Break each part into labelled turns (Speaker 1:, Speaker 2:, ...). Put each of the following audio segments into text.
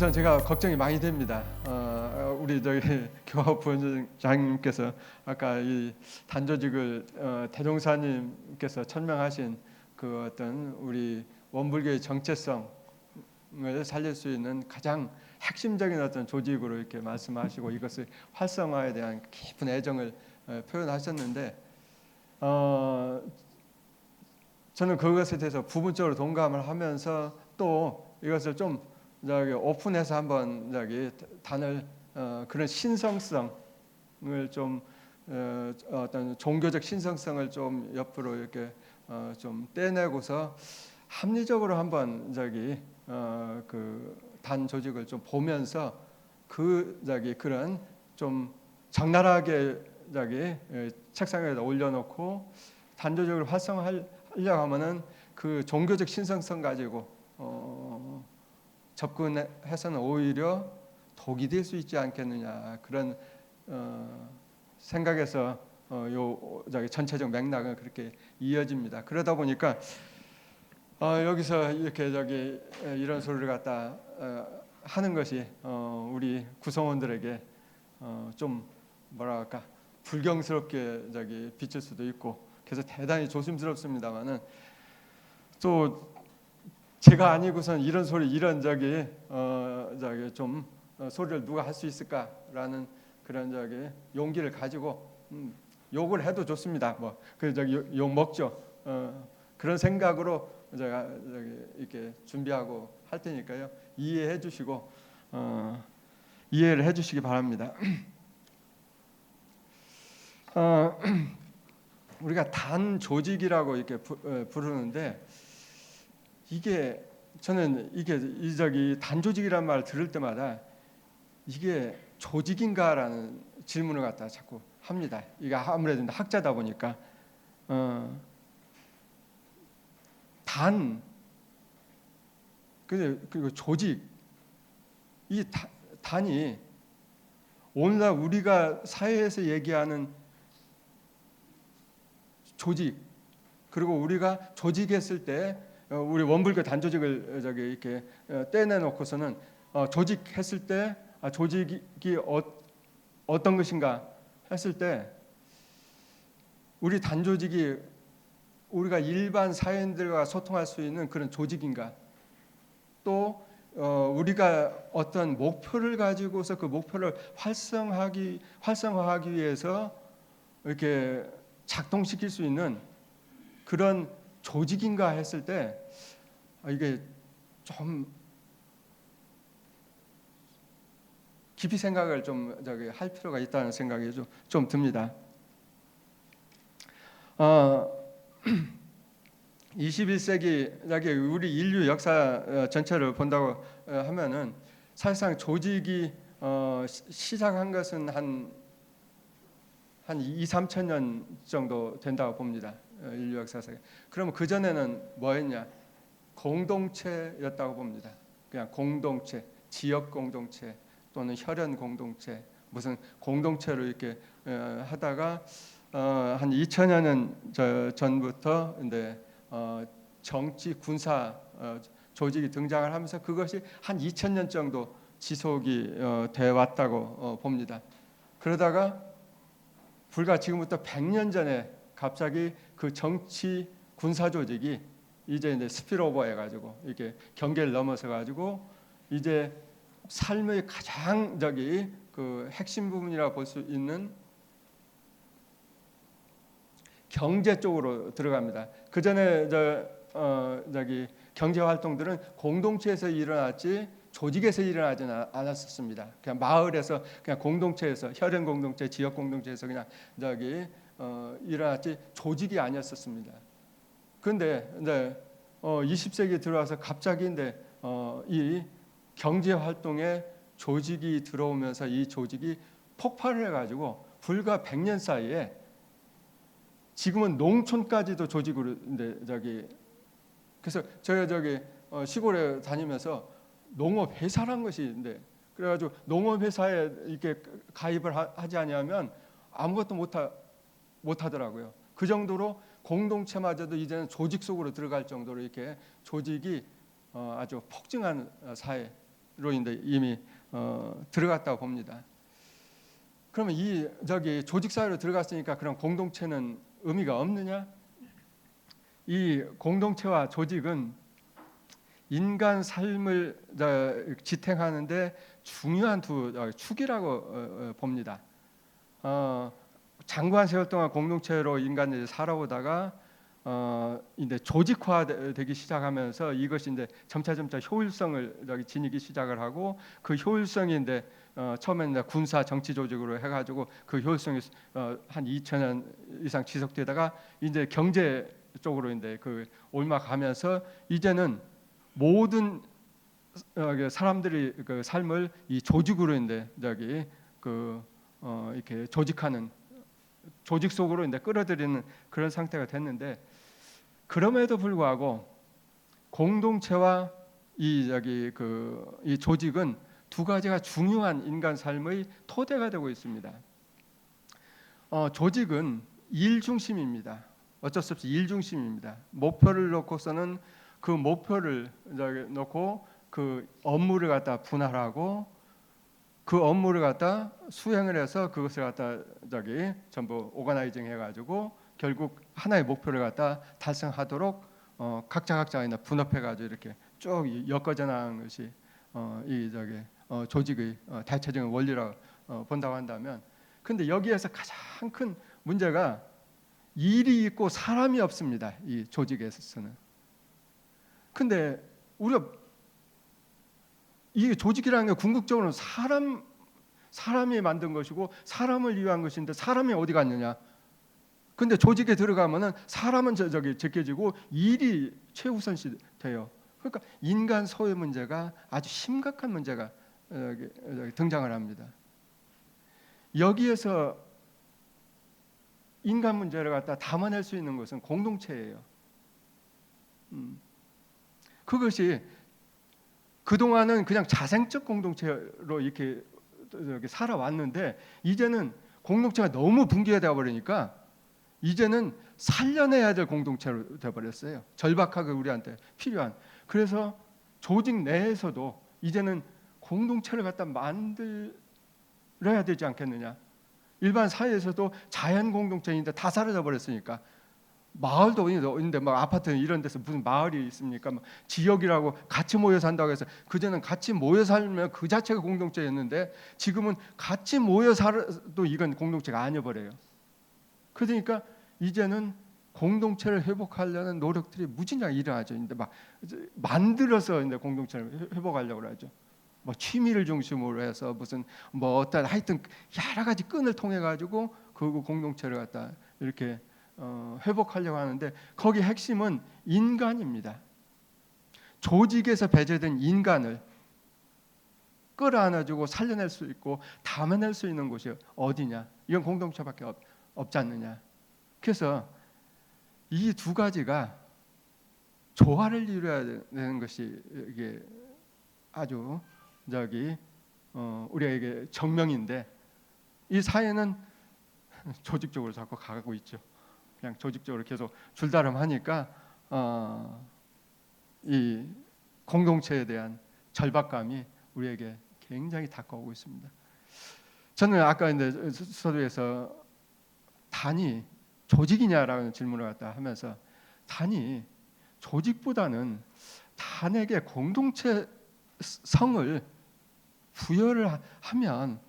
Speaker 1: 우선 제가 걱정이 많이 됩니다. 우리 저기 교화 부원장님께서 아까 이 단조직을 대종사님께서 천명하신 그 어떤 우리 원불교의 정체성을 살릴 수 있는 가장 핵심적인 어떤 조직으로 이렇게 말씀하시고 이것을 활성화에 대한 깊은 애정을 표현하셨는데 저는 그것에 대해서 부분적으로 동감을 하면서 또 이것을 좀 저기 오픈해서 한번 저기 단을 그런 신성성을 좀 어떤 종교적 신성성을 좀 옆으로 이렇게 좀 떼내고서 합리적으로 한번 저기 그 단 조직을 좀 보면서 그 저기 그런 좀 적나라하게 저기 책상 위에다 올려놓고 단 조직을 활성화하려고 하면은 그 종교적 신성성 가지고 접근해서는 오히려 독이 될 수 있지 않겠느냐 그런 생각에서 요 저기 전체적 맥락은 그렇게 이어집니다. 그러다 보니까 여기서 이렇게 저기 이런 소리를 갖다 하는 것이 우리 구성원들에게 좀 뭐랄까 불경스럽게 저기 비칠 수도 있고 그래서 대단히 조심스럽습니다만은 또 제가 아니고선 이런 소리 이런 저기 좀 소리를 누가 할 수 있을까라는 그런 저기 용기를 가지고 욕을 해도 좋습니다. 뭐 그 저기 욕 먹죠. 그런 생각으로 제가 저기 이렇게 준비하고 할 테니까요. 이해해 주시고 이해를 해 주시기 바랍니다. 우리가 단 조직이라고 이렇게 부르는데 이게 저는 이게 이 저기 단조직이란 말 들을 때마다 이게 조직인가라는 질문을 갖다 자꾸 합니다. 이게 아무래도 학자다 보니까 단 그리고 조직 이 단이 오늘날 우리가 사회에서 얘기하는 조직 그리고 우리가 조직했을 때 우리 원불교 단조직을 저기 이렇게 떼내놓고서는 조직했을 때 조직이 어떤 것인가 했을 때 우리 단조직이 우리가 일반 사회인들과 소통할 수 있는 그런 조직인가 또 우리가 어떤 목표를 가지고서 그 목표를 활성화하기 위해서 이렇게 작동시킬 수 있는 그런 조직인가 했을 때 이게 좀 깊이 생각을 좀 저기 할 필요가 있다는 생각이 좀 듭니다. 21세기 여기 우리 인류 역사 전체를 본다고 하면은 사실상 조직이 시작한 것은 한 2, 3천 년 정도 된다고 봅니다. 인류 역사상. 그러면 그 전에는 뭐였냐? 공동체였다고 봅니다. 그냥 공동체, 지역 공동체 또는 혈연 공동체 무슨 공동체로 이렇게 하다가 한 2000여 년 전부터 이제 정치 군사 조직이 등장을 하면서 그것이 한 2000년 정도 지속이 돼 왔다고 봅니다. 그러다가 불과 지금부터 100년 전에 갑자기 그 정치 군사 조직이 이제 스피로버 해가지고 이렇게 경계를 넘어서 가지고 이제 삶의 가장 저기 그 핵심 부분이라 볼 수 있는 경제 쪽으로 들어갑니다. 그 전에 저기 경제 활동들은 공동체에서 일어났지 조직에서 일어나지는 않았었습니다. 그냥 마을에서 그냥 공동체에서 혈연 공동체, 지역 공동체에서 그냥 저기 일어났지 조직이 아니었었습니다. 그런데 이제 20세기에 들어와서 갑자기 이 경제 활동에 조직이 들어오면서 이 조직이 폭발을 해가지고 불과 100년 사이에 지금은 농촌까지도 조직으로 저기 그래서 저희가 저기 시골에 다니면서 농업 회사란 것이 있는데 그래가지고 농업 회사에 이렇게 가입을 하지 않으면 아무것도 못 하더라고요. 그 정도로 공동체마저도 이제는 조직 속으로 들어갈 정도로 이렇게 조직이 아주 폭증한 사회. 인데 이미 들어갔다고 봅니다. 그러면 이 조직 사회로 들어갔으니까 그럼 공동체는 의미가 없느냐? 이 공동체와 조직은 인간 삶을 지탱하는데 중요한 두 축이라고 봅니다. 장구한 세월 동안 공동체로 인간들이 살아오다가 이제 조직화되기 시작하면서 이것이 이제 점차 효율성을 지니기 시작을 하고 그 효율성이 이제 처음에는 군사 정치 조직으로 해가지고 그 효율성이 한 2000년 이상 지속되다가 이제 경제 쪽으로 이제 그 옮아가면서 이제는 모든 사람들이 그 삶을 이 조직으로 이제 이렇게 조직하는 조직 속으로 이제 끌어들이는 그런 상태가 됐는데, 그럼에도 불구하고 공동체와 이 조직은 두 가지가 중요한 인간 삶의 토대가 되고 있습니다. 조직은 일 중심입니다. 어쩔 수 없이 일 중심입니다. 목표를 놓고서는 그 목표를 놓고 그 업무를 갖다 분할하고 그 업무를 갖다 수행을 해서 그것을 갖다 전부 오거나이징 해가지고 결국 하나의 목표를 갖다 달성하도록 각자 분업해가지고 이렇게 쭉 엮어져 나가는 것이 조직의 대체적인 원리라고 본다고 한다면, 근데 여기에서 가장 큰 문제가 일이 있고 사람이 없습니다. 이 조직에서는. 근데 우리가 이 조직이라는 게 궁극적으로는 사람이 만든 것이고 사람을 위한 것인데 사람이 어디 갔느냐? 근데 조직에 들어가면은 사람은 제껴지고 일이 최우선시 돼요. 그러니까 인간 소외 문제가 아주 심각한 문제가 등장을 합니다. 여기에서 인간 문제를 갖다 담아낼 수 있는 것은 공동체예요. 그것이 그동안은 그냥 자생적 공동체로 이렇게 살아왔는데, 이제는 공동체가 너무 붕괴되어 버리니까 이제는 살려내야 될 공동체로 되어버렸어요. 절박하게 우리한테 필요한. 그래서 조직 내에서도 이제는 공동체를 갖다 만들어야 되지 않겠느냐. 일반 사회에서도 자연 공동체인데 다 사라져 버렸으니까. 마을도 있는데 막 아파트 이런 데서 무슨 마을이 있습니까? 막 지역이라고 같이 모여 산다고 해서, 그전엔 같이 모여 살면 그 자체가 공동체였는데 지금은 같이 모여 살아도 이건 공동체가 아니어버려요. 그러니까 이제는 공동체를 회복하려는 노력들이 무진장 일어나죠. 근데 막 만들어서 이제 공동체를 회복하려고 하죠. 뭐 취미를 중심으로 해서 무슨 뭐 어떤 하여튼 여러 가지 끈을 통해 가지고 그 공동체를 갖다 이렇게 회복하려고 하는데, 거기 핵심은 인간입니다. 조직에서 배제된 인간을 끌어안아주고 살려낼 수 있고 담아낼 수 있는 곳이 어디냐? 이건 공동체밖에 없지 않느냐? 그래서 이 두 가지가 조화를 이루어야 되는 것이 이게 아주 우리에게 정명인데, 이 사회는 조직적으로 자꾸 가고 있죠. 그냥 조직적으로 계속 줄다름하니까 이 공동체에 대한 절박감이 우리에게 굉장히 다가오고 있습니다. 저는 아까 이제 서두에서 단이 조직이냐라는 질문을 갖다 하면서, 단이 조직보다는 단에게 공동체 성을 부여를 하면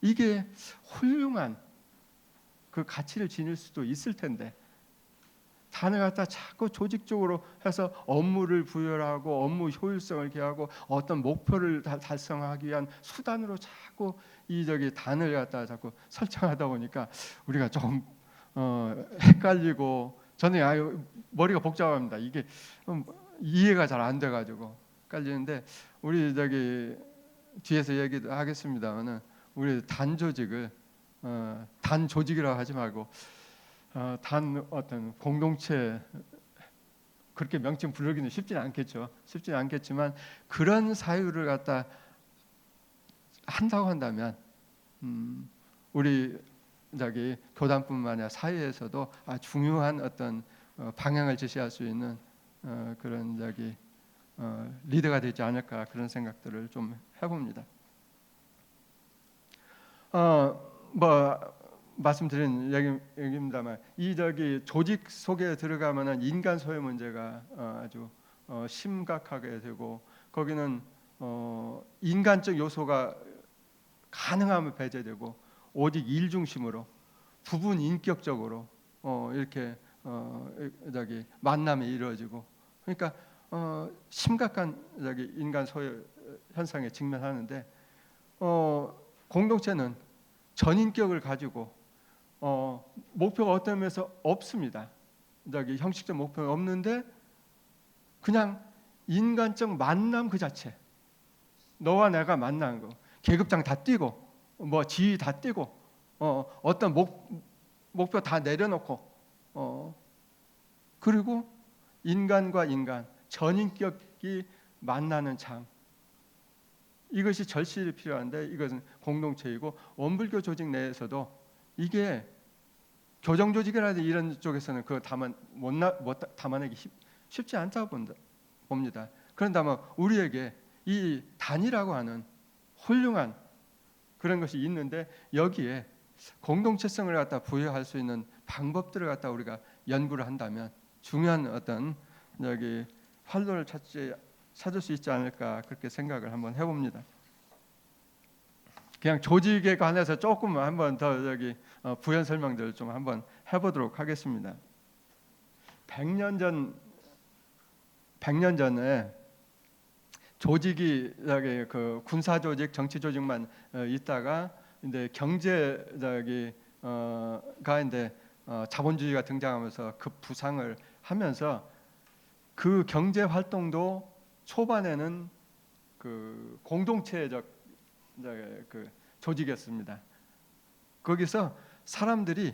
Speaker 1: 이게 훌륭한 그 가치를 지닐 수도 있을 텐데, 단을 갖다 자꾸 조직적으로 해서 업무를 부여하고 업무 효율성을 기하고 어떤 목표를 달성하기 위한 수단으로 자꾸 단을 갖다 자꾸 설정하다 보니까 우리가 좀 헷갈리고, 저는 머리가 복잡합니다. 이게 이해가 잘 안 돼가지고 헷갈리는데, 우리 뒤에서 얘기도 하겠습니다만은 우리 단 조직을 단 조직이라고 하지 말고 단 어떤 공동체, 그렇게 명칭 부르기는 쉽지는 않겠지만 그런 사유를 갖다 한다고 한다면 우리 교단뿐만 아니라 사회에서도 중요한 어떤 방향을 제시할 수 있는 그런 리더가 되지 않을까 그런 생각들을 좀 해봅니다. 뭐 말씀드린 얘기입니다만 이 조직 속에 들어가면은 인간 소외 문제가 아주 심각하게 되고 거기는 인간적 요소가 가능하면 배제되고 오직 일 중심으로 부분 인격적으로 이렇게 만남이 이루어지고 그러니까 심각한 인간 소외 현상에 직면하는데 공동체는 전인격을 가지고 목표가 어떤 면에서 없습니다. 형식적 목표가 없는데 그냥 인간적 만남 그 자체, 너와 내가 만나는 거, 계급장 다 띄고 뭐 지위 다 띄고 어떤 목표 다 내려놓고 그리고 인간과 인간 전인격이 만나는 장, 이것이 절실히 필요한데 이것은 공동체이고 원불교 조직 내에서도 이게 교정 조직이라든지 이런 쪽에서는 그거 담아내기 쉽지 않다고 봅니다. 그런다면 우리에게 이 단이라고 하는 훌륭한 그런 것이 있는데 여기에 공동체성을 갖다 부여할 수 있는 방법들을 갖다 우리가 연구를 한다면 중요한 어떤 활로를 찾을 수 있지 않을까 그렇게 생각을 한번 해봅니다. 그냥 조직에 관해서 조금 한번 더 부연 설명들을 좀 한번 해보도록 하겠습니다. 100년 전에 조직이 그 군사 조직, 정치 조직만 있다가 이제 경제 가 이제 자본주의가 등장하면서 급부상을 하면서 그 경제 활동도 초반에는 그 공동체적 그 조직이었습니다. 거기서 사람들이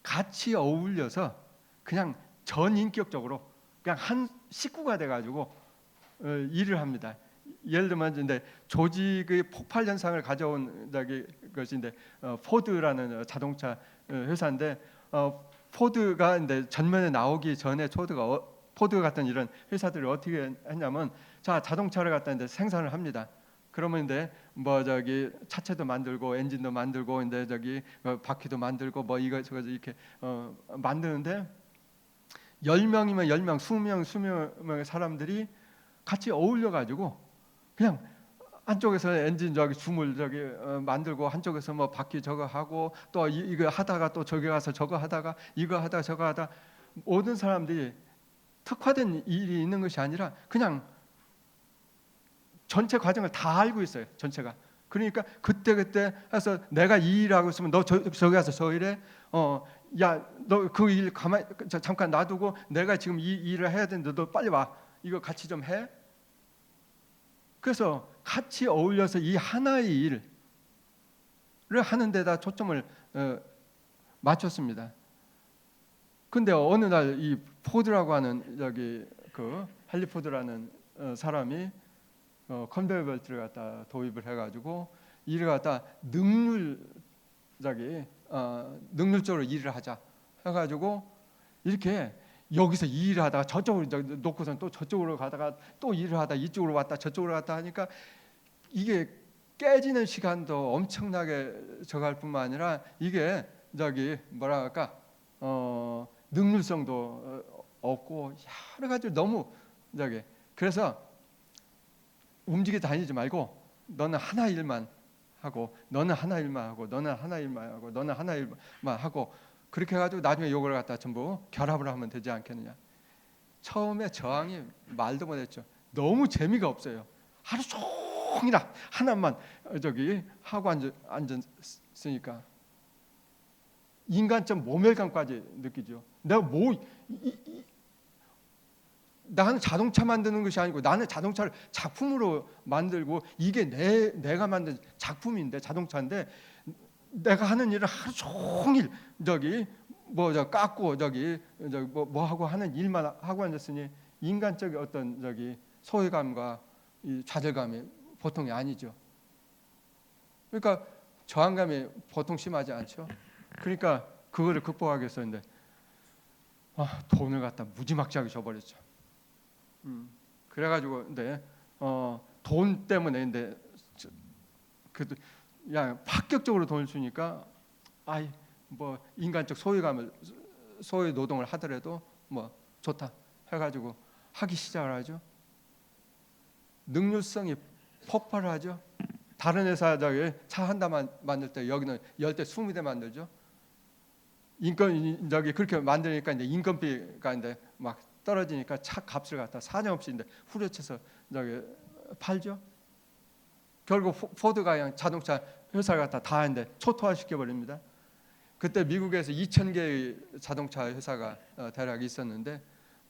Speaker 1: 같이 어울려서 그냥 전인격적으로 그냥 한 식구가 돼가지고 일을 합니다. 예를 들면 이제 조직의 폭발 현상을 가져온 것인데 포드라는 자동차 회사인데 포드가 이제 전면에 나오기 전에 포드 같은 이런 회사들이 어떻게 했냐면 자동차를 갖다 이제 생산을 합니다. 그러면 이제 차체도 만들고 엔진도 만들고 이제 바퀴도 만들고 뭐 이거 이렇게 만드는데 10명이면 10명, 20명의 사람들이 같이 어울려 가지고 그냥 한쪽에서 엔진 줌을 만들고 한쪽에서 뭐 바퀴 저거 하고 또 이거 하다가 또 저기 가서 저거 하다가 이거 하다가 저거 하다 모든 사람들이 특화된 일이 있는 것이 아니라 그냥 전체 과정을 다 알고 있어요. 전체가. 그러니까 그때 해서 내가 이 일하고 있으면 너 저기 가서 저 일해. 야, 너 그 일 잠깐 놔두고 내가 지금 이 일을 해야 되는데 너 빨리 와. 이거 같이 좀 해. 그래서 같이 어울려서 이 하나의 일을 하는 데다 초점을 맞췄습니다. 근데 어느 날 이 포드라고 하는 그 헨리 포드라는 사람이 컨베이어 벨트를 갖다 도입을 해가지고 일을 갖다 능률적으로 일을 하자 해가지고 이렇게 여기서 일을 하다가 저쪽으로 놓고선 또 저쪽으로 가다가 또 일을 하다 이쪽으로 왔다 저쪽으로 갔다 하니까 이게 깨지는 시간도 엄청나게 적할 뿐만 아니라 이게 뭐랄까 능률성도 없고 여러 가지 너무 그래서 움직여 다니지 말고 너는 하나 일만 하고 너는 하나 일만 하고 너는 하나 일만 하고 너는 하나 일만 하고 그렇게 해가지고 나중에 요걸 갖다 전부 결합을 하면 되지 않겠느냐. 처음에 저항이 말도 못했죠. 너무 재미가 없어요. 하루 종일 하나만 하고 앉았으니까 인간적 모멸감까지 느끼죠. 내가 나는 자동차 만드는 것이 아니고 나는 자동차를 작품으로 만들고 이게 내가 만든 작품인데 자동차인데 내가 하는 일을 하루 종일 깎고 뭐 하고 하는 일만 하고 앉았으니 인간적 어떤 소외감과 이 좌절감이 보통이 아니죠. 그러니까 저항감이 보통 심하지 않죠. 그러니까 그거를 극복하기 위해서인데 돈을 갖다 무지막지하게 줘버렸죠. 그래가지고 근데 돈 때문에 근데 그냥 파격적으로 돈을 주니까 아이 뭐 인간적 소유감을 소유 노동을 하더라도 뭐 좋다 해가지고 하기 시작을 하죠. 능률성이 폭발하죠. 다른 회사 저기 차 한 대 만들 때 여기는 10대 20대 만들죠. 인건 저기 그렇게 만드니까 이제 인건비가 이제 막 떨어지니까 차 값을 갖다 사정없이 이제 후려쳐서 저기 팔죠. 결국 포드가 그냥 자동차 회사를 갖다 다 이제 초토화 시켜버립니다. 그때 미국에서 2,000개의 자동차 회사가 대략 있었는데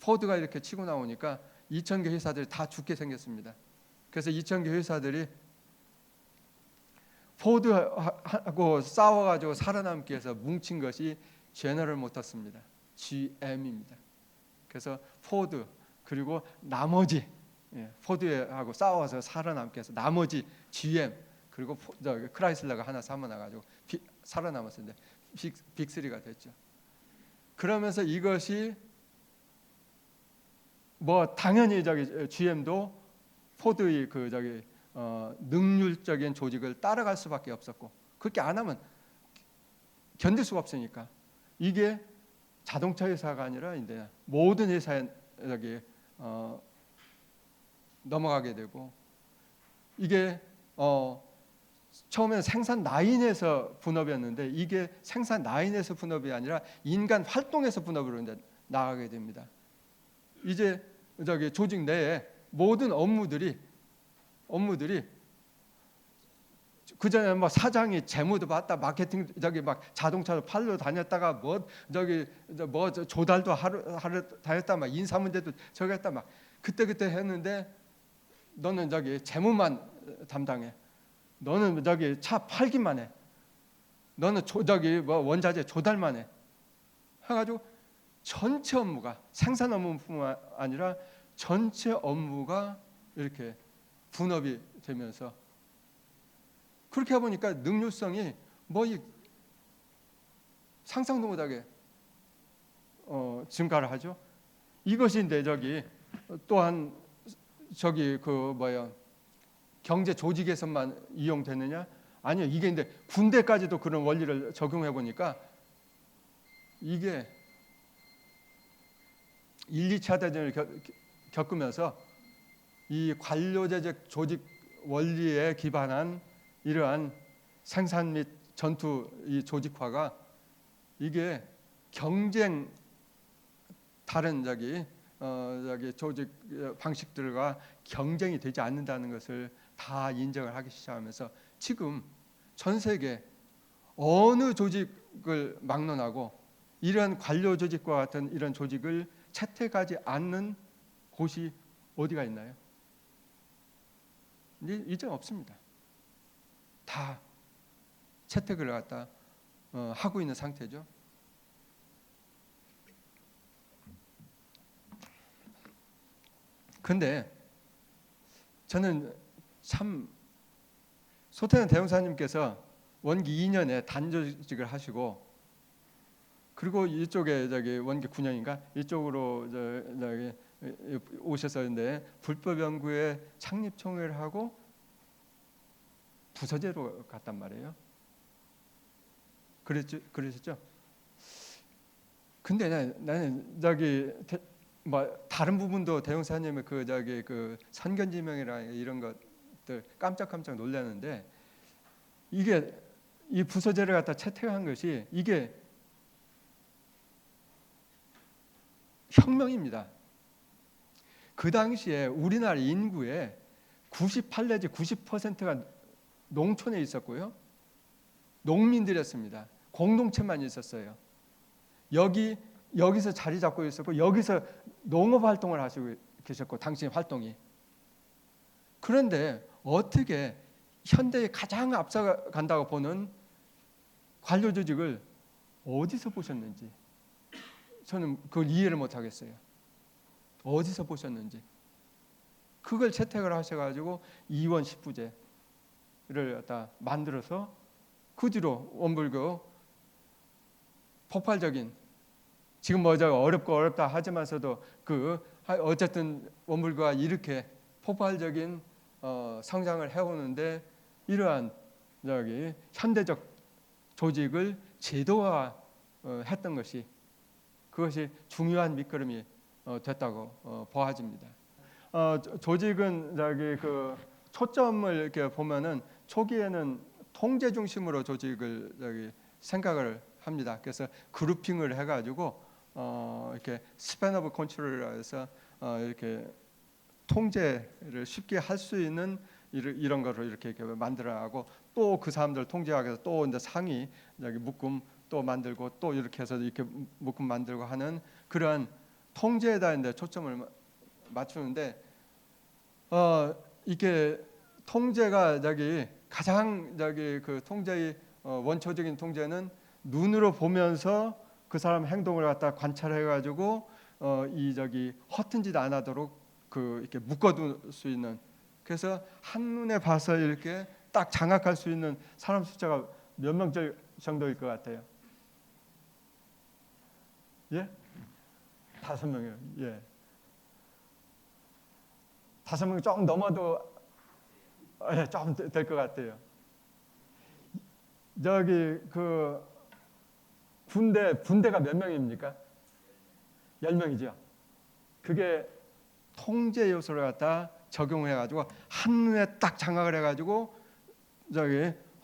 Speaker 1: 포드가 이렇게 치고 나오니까 2,000개 회사들이 다 죽게 생겼습니다. 그래서 2,000개 회사들이 포드하고 싸워가지고 살아남기 위해서 뭉친 것이 제너럴 모터스입니다. GM입니다. 그래서 포드 그리고 나머지 포드하고 싸워서 살아남기 위해서 나머지 GM 그리고 크라이슬러가 하나 삼아나가지고 살아남았는데 빅3가 됐죠. 그러면서 이것이 뭐 당연히 저기 GM도 포드의 그 저기 능률적인 조직을 따라갈 수밖에 없었고 그렇게 안 하면 견딜 수가 없으니까 이게 자동차 회사가 아니라 이제 모든 회사에 여기 넘어가게 되고 이게 처음에는 생산 라인에서 분업이었는데 이게 생산 라인에서 분업이 아니라 인간 활동에서 분업으로 이제 나가게 됩니다. 이제 저기 조직 내에 모든 업무들이 그 전에 뭐 사장이 재무도 봤다, 마케팅 저기 막 자동차도 팔러 다녔다가 뭐 저기 뭐 조달도 하루 다녔다, 막 인사 문제도 저기 했다, 막 그때 했는데 너는 저기 재무만 담당해. 너는 저기 차 팔기만 해. 너는 저기 뭐 원자재 조달만 해. 해가지고 전체 업무가 생산 업무뿐만 아니라 전체 업무가 이렇게 분업이 되면서 그렇게 해보니까 능률성이 뭐 상상도 못하게 증가를 하죠. 이것인데 저기 또한 저기 그 뭐야 경제 조직에서만 이용되느냐? 아니요. 이게 근데 군대까지도 그런 원리를 적용해 보니까 이게 1, 2차 대전을 겪으면서 이 관료제적 조직 원리에 기반한 이러한 생산 및 전투 이 조직화가 이게 경쟁 다른 저기 조직 방식들과 경쟁이 되지 않는다는 것을 다 인정을 하기 시작하면서 지금 전 세계 어느 조직을 막론하고 이런 관료 조직과 같은 이런 조직을 채택하지 않는 곳이 어디가 있나요? 이제 없습니다. 다 채택을 갖다 하고 있는 상태죠. 근데 저는 참 소태는 대형사님께서 원기 2년에 단조직을 하시고 그리고 이쪽에 저기 원기 9년인가 이쪽으로 저기 오셨었는데 불법 연구회 창립 총회를 하고 부서제로 갔단 말이에요. 그러셨죠? 근데 나는 저기 뭐 다른 부분도 대형사님의 그 저기 그 선견지명이라 이런 것들 깜짝 놀랐는데 이게 이 부서제를 갖다 채택한 것이 이게 혁명입니다. 그 당시에 우리나라 인구의 98 내지 90%가 농촌에 있었고요. 농민들이었습니다. 공동체만 있었어요. 여기서 자리 잡고 있었고 여기서 농업 활동을 하시고 계셨고 당신의 활동이. 그런데 어떻게 현대에 가장 앞서간다고 보는 관료 조직을 어디서 보셨는지 저는 그걸 이해를 못하겠어요. 어디서 보셨는지. 그걸 채택을 하셔가지고 이원 10부제를 갖다 만들어서 그 뒤로 원불교 폭발적인 지금 뭐 어렵고 어렵다 하지만서도 그 어쨌든 원불교가 이렇게 폭발적인 성장을 해오는데 이러한 현대적 조직을 제도화 했던 것이 그것이 중요한 밑거름이 됐다고 보아집니다. 조직은 그 초점을 이렇게 보면은 초기에는 통제 중심으로 조직을 생각을 합니다. 그래서 그룹핑을 해가지고 이렇게 스팬 오브 컨트롤이라 해서 이렇게 통제를 쉽게 할 수 있는 이런 거를 이렇게 만들어가고 또 그 사람들 통제하기 위해서 또 이제 상위 묶음 또 만들고 또 이렇게 해서 이렇게 묶음 만들고 하는 그런 통제에다 이제 초점을 맞추는데 이게 통제가 가장 그 통제의 원초적인 통제는 눈으로 보면서 그 사람 행동을 갖다 관찰해가지고 허튼 짓 안 하도록 이렇게 묶어둘 수 있는 그래서 한눈에 봐서 이렇게 딱 장악할 수 있는 사람 숫자가 몇 명 정도일 것 같아요? 예? 5명이요. 예. 5명 조금 넘어도 조금 될 것 같아요. 그 분대가 몇 명입니까? 10명이죠. 그게 통제 요소를 갖다 적용해가지고 한눈에 딱 장악을 해가지고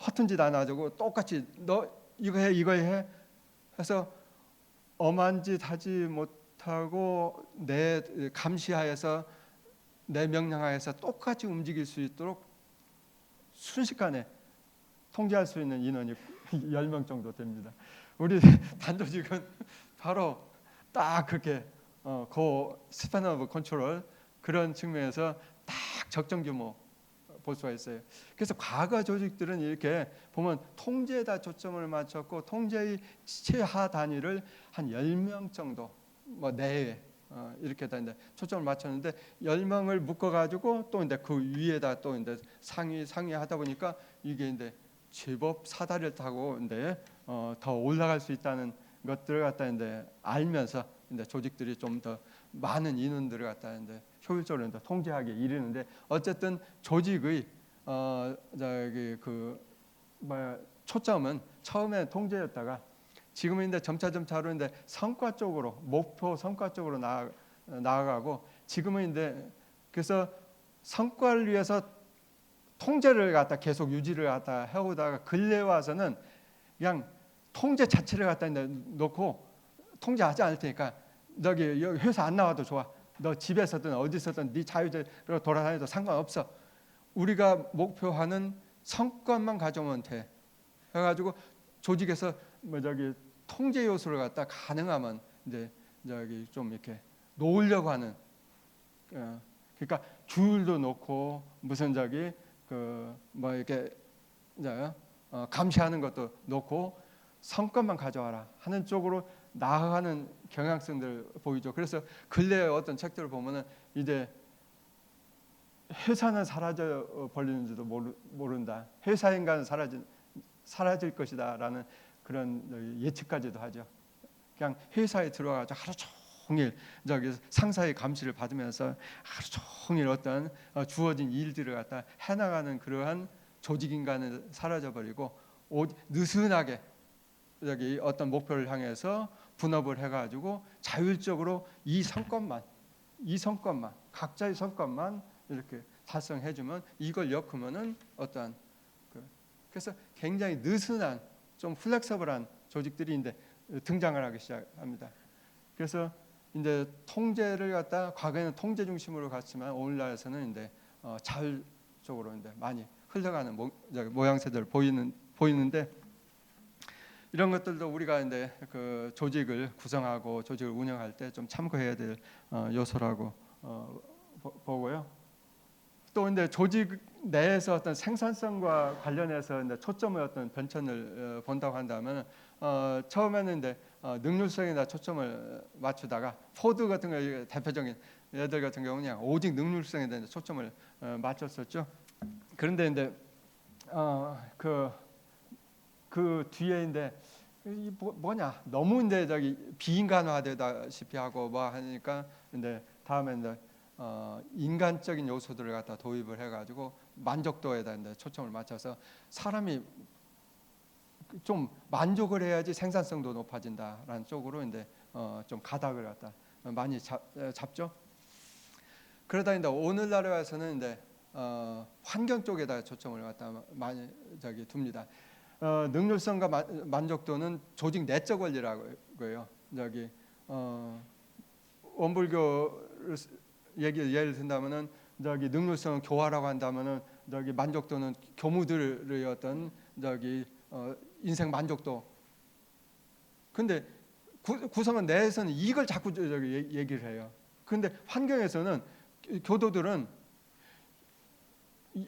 Speaker 1: 허튼 짓 안 하고 똑같이 너 이거 해 해서 엄한 짓 하지 못하고 내 감시하에서 내 명령하에서 똑같이 움직일 수 있도록 순식간에 통제할 수 있는 인원이 10명 정도 됩니다. 우리 단조직은 바로 딱 그렇게 그 스팬 오브 컨트롤 그런 측면에서 딱 적정 규모 볼 수가 있어요. 그래서 과거 조직들은 이렇게 보면 통제에다 초점을 맞췄고 통제의 최하 단위를 한 10명 정도 내외 이렇게 다 이제 초점을 맞췄는데 10명을 묶어 가지고 또 이제 그 위에다 또 이제 상위 하다 보니까 이게 이제 제법 사다리를 타고 이제 더 올라갈 수 있다는 것들을 갖다 이제 알면서 이제 조직들이 좀 더 많은 인원들을 갖다 이제 효율적으로 이제 통제하게 이르는데 어쨌든 조직의 초점은 처음에 통제였다가 지금은 이제 점차로 이제 성과 쪽으로 목표 성과 쪽으로 나아가고 지금은 이제 그래서 성과를 위해서 통제를 갖다 계속 유지를 갖다 해오다가 근래 와서는 그냥 통제 자체를 갖다 이제 놓고 통제하지 않을 테니까 여기 회사 안 나와도 좋아. 너 집에서든 어디서든 네 자유대로 돌아다녀도 상관없어. 우리가 목표하는 성과만 가져오면 돼. 그래가지고 조직에서 통제 요소를 갖다 가능하면 이제 좀 이렇게 놓으려고 하는. 그러니까 규율도 놓고 무슨 이렇게 감시하는 것도 놓고 성과만 가져와라 하는 쪽으로 나아가는 경향성들 보이죠. 그래서 근래의 어떤 책들을 보면은 이제 회사는 사라져 버리는지도 모른다. 회사 인간은 사라질 것이다라는 그런 예측까지도 하죠. 그냥 회사에 들어가서 하루 종일 상사의 감시를 받으면서 하루 종일 어떤 주어진 일들을 갖다 해나가는 그러한 조직 인간은 사라져 버리고 느슨하게 어떤 목표를 향해서 분업을 해가지고 자율적으로 이 성과만 각자의 성과만 이렇게 달성해주면 이걸 엮으면은 어떠한 그래서 굉장히 느슨한 좀 플렉서블한 조직들이 이제 등장을 하기 시작합니다. 그래서 이제 통제를 갖다 과거에는 통제 중심으로 갔지만 오늘날에서는 이제 자율 쪽으로 이제 많이 흘러가는 모양새들 보이는데. 이런 것들도 우리가 이제 그 조직을 구성하고 조직을 운영할 때 좀 참고해야 될 요소라고 보고요. 또 이제 조직 내에서 어떤 생산성과 관련해서 이제 초점의 어떤 변천을 본다고 한다면 처음에는 이제 능률성에다 초점을 맞추다가 포드 같은 거 대표적인 얘들 같은 경우는 그냥 오직 능률성에 대한 초점을 맞췄었죠. 그런데 이제 그 뒤에 뭐냐 너무 이제 비인간화되다시피 하고 뭐 하니까 이제 다음에 이제 인간적인 요소들을 갖다 도입을 해가지고 만족도에다 이제 초점을 맞춰서 사람이 좀 만족을 해야지 생산성도 높아진다라는 쪽으로 이제 좀 가닥을 갖다 많이 잡죠. 그러다 이제 오늘날에 와서는 이제 환경 쪽에다 초점을 갖다 많이 둡니다. 능률성과 만족도는 조직 내적 원리라고요. 원불교를 예를 든다면은 능률성은 교화라고 한다면은 만족도는 교무들의 어떤 인생 만족도. 근데 구성원 내에서는 이걸 자꾸 얘기를 해요. 근데 환경에서는 교도들은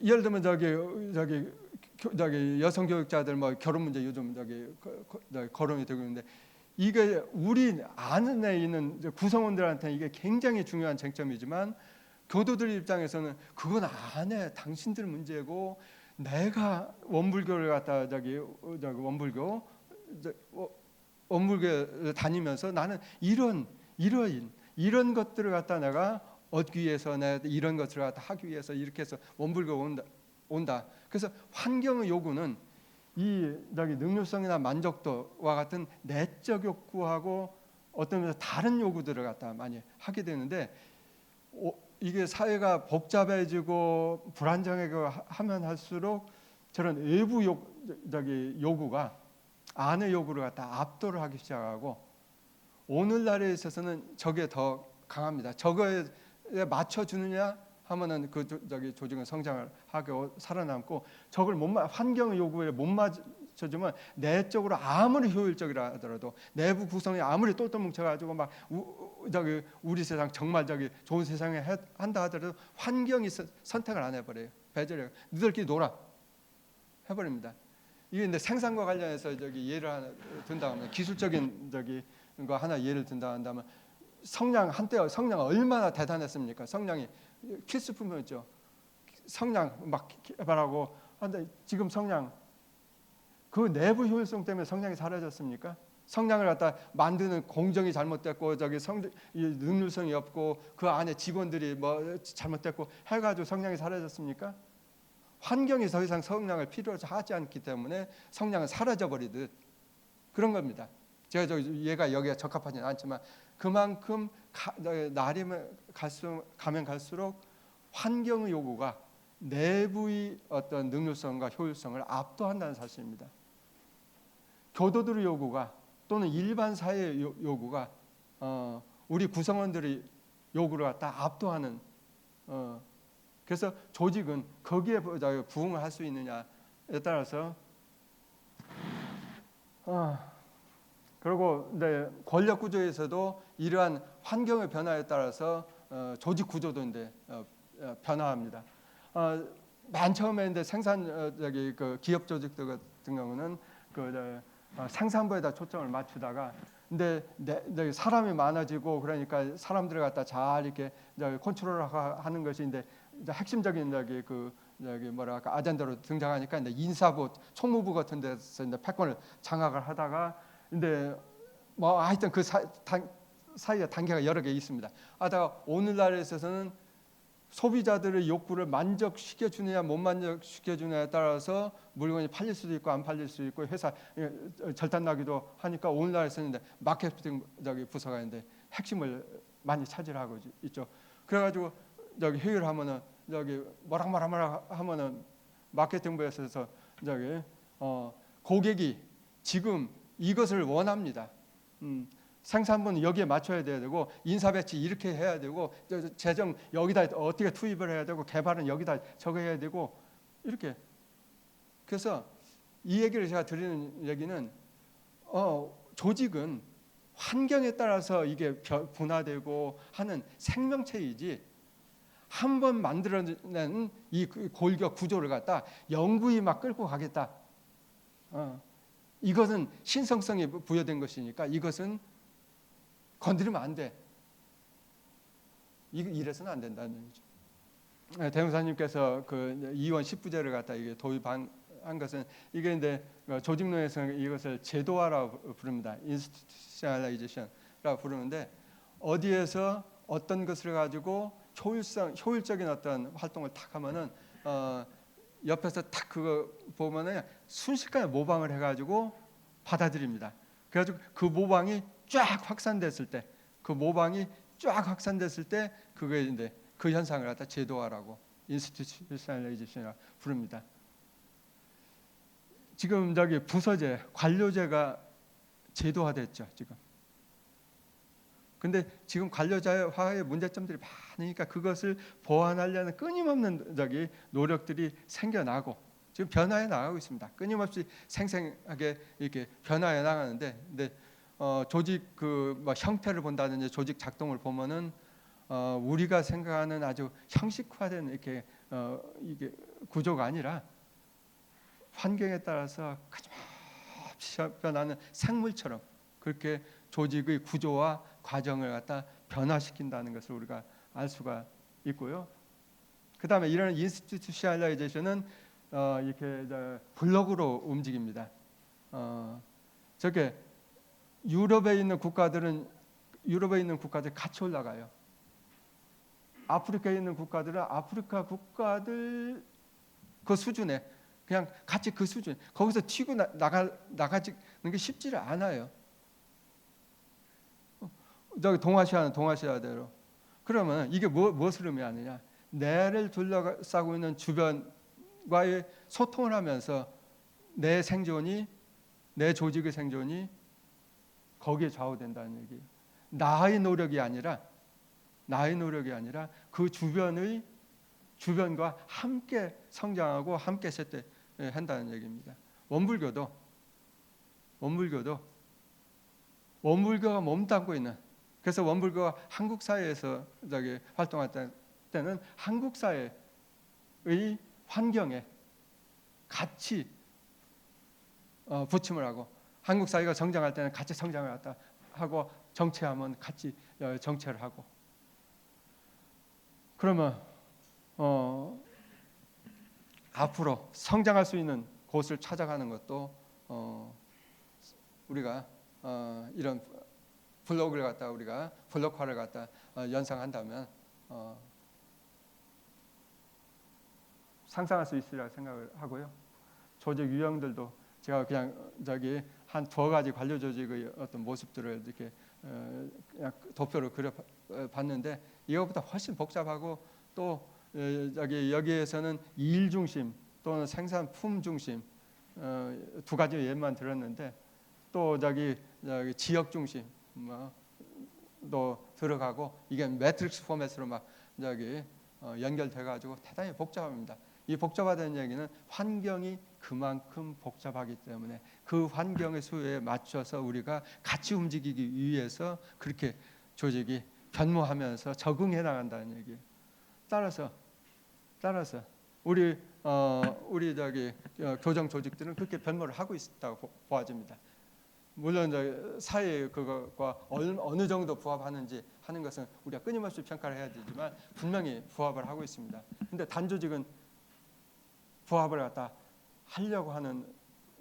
Speaker 1: 예를 들면 여성 교육자들 뭐 결혼 문제 요즘 거론이 되고 있는데 이게 우리 안에 있는 구성원들한테는 이게 굉장히 중요한 쟁점이지만 교도들 입장에서는 그건 안 해. 당신들 문제고 내가 원불교를 갖다 원불교 다니면서 나는 이런 것들을 갖다 내가 얻기 위해서 내가 이런 것을 갖다 하기 위해서 이렇게 해서 원불교 온다. 그래서 환경의 요구는 이 능률성이나 만족도와 같은 내적 욕구하고 어떤 면에서 다른 요구들을 갖다 많이 하게 되는데 이게 사회가 복잡해지고 불안정하고 하면 할수록 저런 외부 요구가 안의 요구를 갖다 압도를 하기 시작하고 오늘날에 있어서는 저게 더 강합니다. 저거에 맞춰주느냐 하면은 그 조직은 성장을 하고 살아남고 저걸 환경의 요구에 못 맞춰주면 내적으로 아무리 효율적이라 하더라도 내부 구성이 아무리 똘똘 뭉쳐가지고 막 우리 세상 정말 좋은 세상에 한다 하더라도 환경이 선택을 안 해버려요. 배제를 너희들끼리 놀아 해버립니다. 이게 근데 생산과 관련해서 예를 하나 든다 하면 기술적인 거 하나 예를 든다 한다면 한때 성냥 얼마나 대단했습니까? 성냥이 필수품이었죠. 성냥 막 개발하고 한데 지금 성냥 그 내부 효율성 때문에 성냥이 사라졌습니까? 성냥을 갖다 만드는 공정이 잘못됐고 능률성이 없고 그 안에 직원들이 뭐 잘못됐고 해가지고 성냥이 사라졌습니까? 환경이 더 이상 성냥을 필요로 하지 않기 때문에 성냥은 사라져버리듯 그런 겁니다. 제가 얘가 여기에 적합하지는 않지만 그만큼 날이 가면 갈수록 환경의 요구가 내부의 어떤 능률성과 효율성을 압도한다는 사실입니다. 교도들의 요구가 또는 일반 사회의 요구가 우리 구성원들의 요구를 갖다 압도하는 그래서 조직은 거기에 부응을 할 수 있느냐에 따라서 그리고 권력 구조에서도 이러한 환경의 변화에 따라서 조직 구조도 변화합니다. 맨 처음에 생산 그 기업 조직들 같은 경우는 생산부에다 초점을 맞추다가 근데 사람이 많아지고 그러니까 사람들을 갖다 잘 이렇게 컨트롤하는 것이 핵심적인 아젠다로 등장하니까 인사부, 총무부 같은 데서 패권을 장악을 하다가 근데 뭐 하여튼 그 사이에 단계가 여러 개 있습니다. 하다가 오늘날에 있어서는 소비자들의 욕구를 만족시켜 주느냐 못 만족시켜 주느냐에 따라서 물건이 팔릴 수도 있고 안 팔릴 수도 있고 회사 절단나기도 하니까 오늘날에서는 마케팅 부서가 있는데 핵심을 많이 차지하고 있죠. 그래가지고 회의를 하면은 뭐락 하면은 마케팅부에서 고객이 지금 이것을 원합니다. 생산부는 여기에 맞춰야 돼야 되고 인사 배치 이렇게 해야 되고 재정 여기다 어떻게 투입을 해야 되고 개발은 여기다 저거 해야 되고 이렇게 그래서 이 얘기를 제가 드리는 얘기는 조직은 환경에 따라서 이게 분화되고 하는 생명체이지 한 번 만들어낸 이 골격 구조를 갖다 영구히 막 끌고 가겠다. 이것은 신성성이 부여된 것이니까 이것은 건드리면 안 돼. 이래서는 안 된다는 얘기죠. 대무사님께서 그 이원 10부제를 갖다 이게 도입한 것은 이게 조직론에서 이것을 제도화라고 부릅니다. institutionalization라고 부르는데 어디에서 어떤 것을 가지고 효율적인 어떤 활동을 탁 하면은 옆에서 탁 그거 보면은 순식간에 모방을 해가지고 받아들입니다. 그래가지고 그 모방이 쫙 확산됐을 때, 그게 이제 그 현상을 갖다 제도화라고 인스티튜셔널라이제이션이라고 부릅니다. 지금 저기 부서제, 관료제가 제도화됐죠, 지금. 근데 지금 관료제화의 문제점들이 많으니까 그것을 보완하려는 끊임없는 저기 노력들이 생겨나고 지금 변화해 나가고 있습니다. 끊임없이 생생하게 이렇게 변화해 나가는데, 근데 조직 뭐 형태를 본다든지 조직 작동을 보면은 우리가 생각하는 아주 형식화된 이렇게 이게 구조가 아니라 환경에 따라서 끊임없이 변하는 생물처럼 그렇게 조직의 구조와 과정을 갖다 변화시킨다는 것을 우리가 알 수가 있고요. 그 다음에 이런 인스티튜셔널라이제이션은 이렇게 블록으로 움직입니다. 저게 유럽에 있는 국가들이 같이 올라가요. 아프리카에 있는 국가들은 아프리카 국가들 그 수준에 그냥 같이 그 수준, 거기서 튀고 나가지는 게 쉽지를 않아요. 저기 동아시아는 동아시아대로. 그러면 이게 무엇을 의미하느냐? 내를 둘러싸고 있는 주변과의 소통을 하면서 내 조직의 생존이 거기에 좌우된다는 얘기예요. 나의 노력이 아니라 그 주변과 함께 성장하고 함께 쇠퇴한다는 얘기입니다. 원불교가 몸담고 있는, 그래서 원불교가 한국 사회에서 활동할 때는 한국 사회의 환경에 같이 부침을 하고, 한국 사회가 성장할 때는 같이 성장을 하고, 정체하면 같이 정체를 하고. 그러면 앞으로 성장할 수 있는 곳을 찾아가는 것도 우리가 이런 블록화를 갖다 연상한다면 상상할 수 있으리라 생각을 하고요. 조직 유형들도 제가 그냥 한 두어 가지 관료 조직의 어떤 모습들을 이렇게 그냥 도표로 그려봤는데, 이것보다 훨씬 복잡하고 또 여기에서는 일 중심 또는 생산품 중심 두 가지 예만 들었는데, 또 지역 중심 또 들어가고, 이게 매트릭스 포맷으로 막 연결돼 가지고 대단히 복잡합니다. 이 복잡하다는 얘기는 환경이 그만큼 복잡하기 때문에 그 환경의 수요에 맞춰서 우리가 같이 움직이기 위해서 그렇게 조직이 변모하면서 적응해 나간다는 얘기예요. 따라서 우리 교정 조직들은 그렇게 변모를 하고 있다고 보아집니다. 물론 사회의 그것과 어느 정도 부합하는지 하는 것은 우리가 끊임없이 평가를 해야 되지만 분명히 부합을 하고 있습니다. 근데 단조직은 부합을 갖다 하려고 하는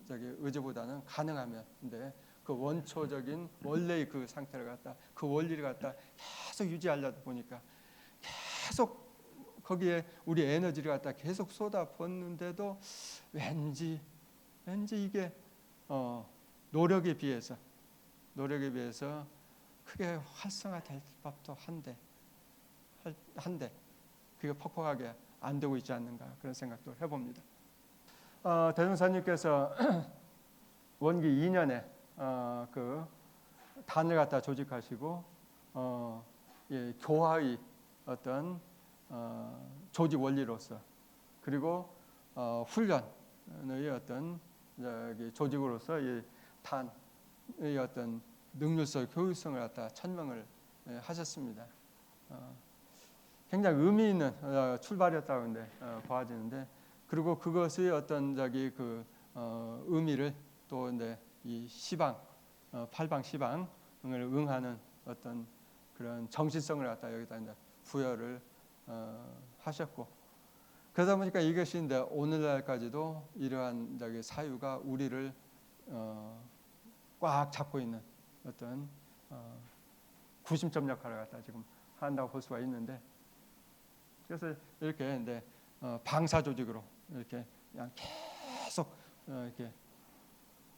Speaker 1: 의지보다는 가능하면, 근데 그 원초적인 원래의 그 상태를 갖다, 그 원리를 갖다 계속 유지하려다 보니까 계속 거기에 우리 에너지를 갖다 계속 쏟아붓는데도 왠지 이게 노력에 비해서 크게 활성화될 법도 한데 그게 퍽퍽하게 안 되고 있지 않는가, 그런 생각도 해봅니다. 대종사님께서 원기 2년에 그 단을 갖다 조직하시고 교화의 어떤 조직 원리로서, 그리고 훈련의 어떤 조직으로서 이 단의 어떤 능률성, 효율성을 갖다 천명을 하셨습니다. 굉장히 의미 있는 출발이었다고 보아지는데, 그리고 그것의 어떤 의미를 또 이 시방, 팔방 시방을 응하는 어떤 그런 정신성을 갖다 여기다 부여를 하셨고, 그러다 보니까 이것이 오늘날까지도 이러한 사유가 우리를 꽉 잡고 있는 어떤 구심점 역할을 갖다 지금 한다고 볼 수가 있는데, 그래서 이렇게 이제 방사 조직으로 이렇게 그냥 계속 이렇게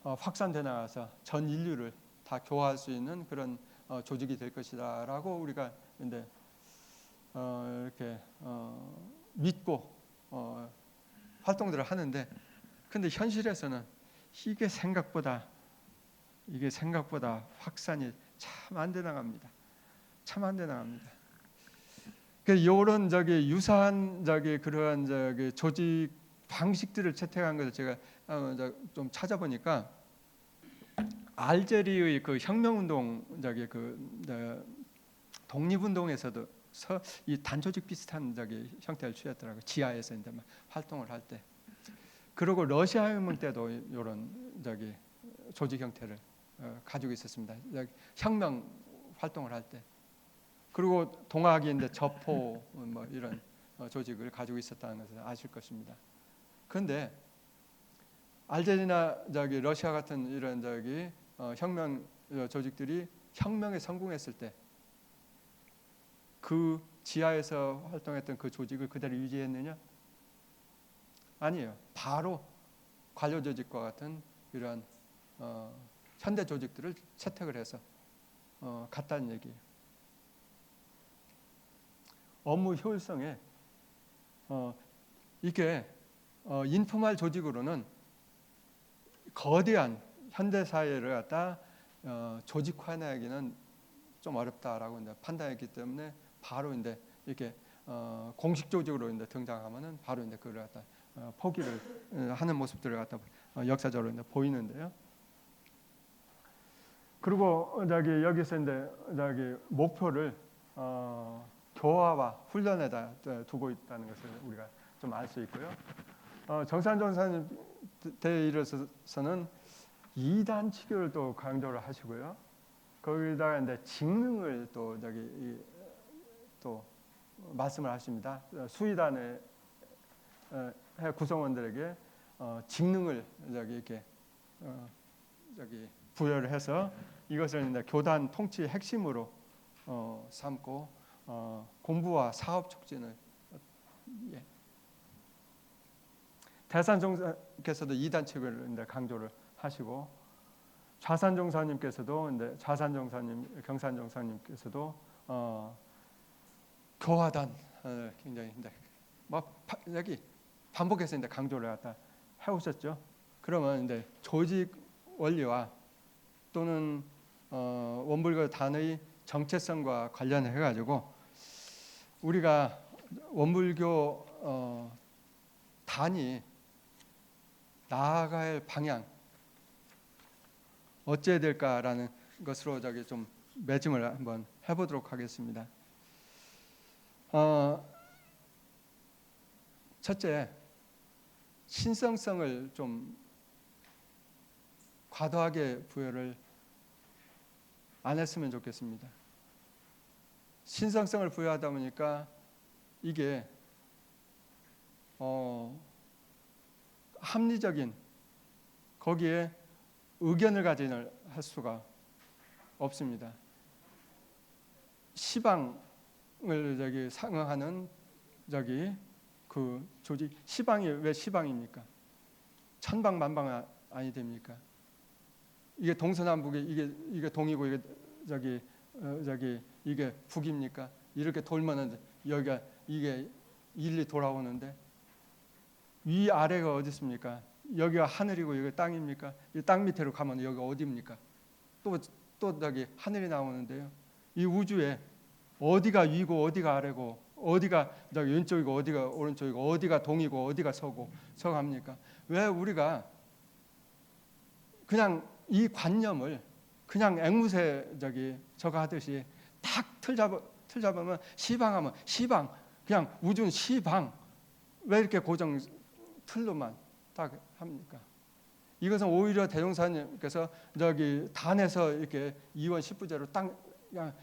Speaker 1: 확산돼 나가서 전 인류를 다 교화할 수 있는 그런 조직이 될 것이다라고 우리가 이제 이렇게 믿고 활동들을 하는데, 근데 현실에서는 이게 생각보다 확산이 참 안 돼 나갑니다. 참 안 돼 나갑니다. 이런 유사한 그러한 조직 방식들을 채택한 것을 제가 좀 찾아보니까, 알제리의 그 혁명운동 독립운동에서도 이 단조직 비슷한 형태를 취했더라고요. 지하에서 이제 막 활동을 할 때. 그리고 러시아 혁명 때도 이런 조직 형태를 가지고 있었습니다. 혁명 활동을 할 때. 그리고 동학인데 저포 뭐 이런 조직을 가지고 있었다는 것을 아실 것입니다. 그런데 알제리나 러시아 같은 이런 혁명 조직들이 혁명에 성공했을 때 그 지하에서 활동했던 그 조직을 그대로 유지했느냐? 아니에요. 바로 관료 조직과 같은 이러한 현대 조직들을 채택을 해서 갔다는 얘기예요. 업무 효율성에 이게 인포멀 조직으로는 거대한 현대 사회를 갖다 조직화하기는 좀 어렵다라고 이제 판단했기 때문에 바로 이제 이렇게 공식 조직으로 이제 등장하면은 바로 이제 그걸 갖다 포기를 하는 모습들을 갖다 역사적으로 이제 보이는데요. 그리고 여기서 이제 목표를 교화와 훈련에다 두고 있다는 것을 우리가 좀 알 수 있고요. 정찬종 선생님 때에 이르러서는 2단 치교를 또 강조를 하시고요. 거기다가 이제 직능을 또 말씀을 하십니다. 수의단의 구성원들에게 직능을 이렇게 부여를 해서 이것을 이제 교단 통치의 핵심으로 삼고 공부와 사업 촉진을 대산종사님께서도 2단칙을 이제 강조를 하시고, 좌산종사님께서도 이제 경산종사님께서도 교화단 굉장히 이제 여기 반복해서 이제 강조를 갖다 해오셨죠. 그러면 이제 조직 원리와 또는 원불교 단의 정체성과 관련해 가지고 우리가 원불교 단이 나아갈 방향 어찌해야 될까라는 것으로 좀 매짐을 한번 해보도록 하겠습니다. 첫째, 신성성을 좀 과도하게 부여를 안 했으면 좋겠습니다. 신성성을 부여하다 보니까 이게 합리적인 거기에 의견을 가지는 할 수가 없습니다. 시방을 상응하는 그 조직, 시방이 왜 시방입니까? 천방만방 아니 됩니까? 이게 동서남북이 이게 동이고 이게 북입니까? 이렇게 돌면은 여기가 이게 일리 돌아오는데 위 아래가 어디 있습니까? 여기가 하늘이고 여기 땅입니까? 이 땅 밑으로 가면 여기 어디입니까? 또 하늘이 나오는데요. 이 우주에 어디가 위고 어디가 아래고 어디가 왼쪽이고 어디가 오른쪽이고 어디가 동이고 어디가 서갑니까? 왜 우리가 그냥 이 관념을 그냥 앵무새 저거 하듯이 딱 틀 잡으면 시방하면 시방, 그냥 우주는 시방, 왜 이렇게 고정 틀로만 딱 합니까? 이것은 오히려 대종사님께서 단에서 이렇게 2원 10부제로 딱 그냥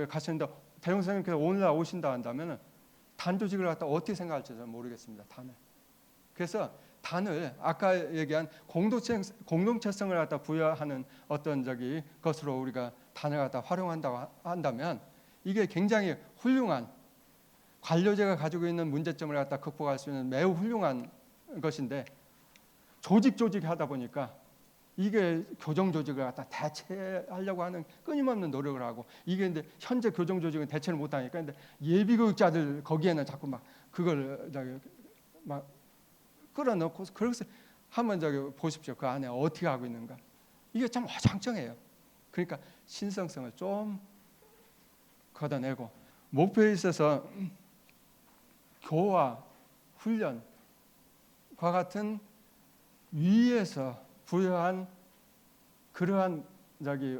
Speaker 1: 가시는데, 대종사님께서 오늘날 오신다 한다면 단조직을 갖다 어떻게 생각할지 저는 모르겠습니다. 단을. 그래서 단을 아까 얘기한 공동체성을 갖다 부여하는 어떤 것으로 우리가 단을 갖다 활용한다고 한다면 이게 굉장히 훌륭한 관료제가 가지고 있는 문제점을 갖다 극복할 수 있는 매우 훌륭한 것인데 조직이 하다 보니까 이게 교정 조직을 갖다 대체하려고 하는 끊임없는 노력을 하고 이게 근데 현재 교정 조직은 대체를 못 하니까 근데 예비교육자들 거기에는 자꾸 막 그걸 막 끌어넣고 그래서 한번 보십시오. 그 안에 어떻게 하고 있는가. 이게 참 어정쩡해요. 그러니까 신성성을 좀 걷어내고 목표에 있어서 교화, 훈련과 같은 위에서 부여한 그러한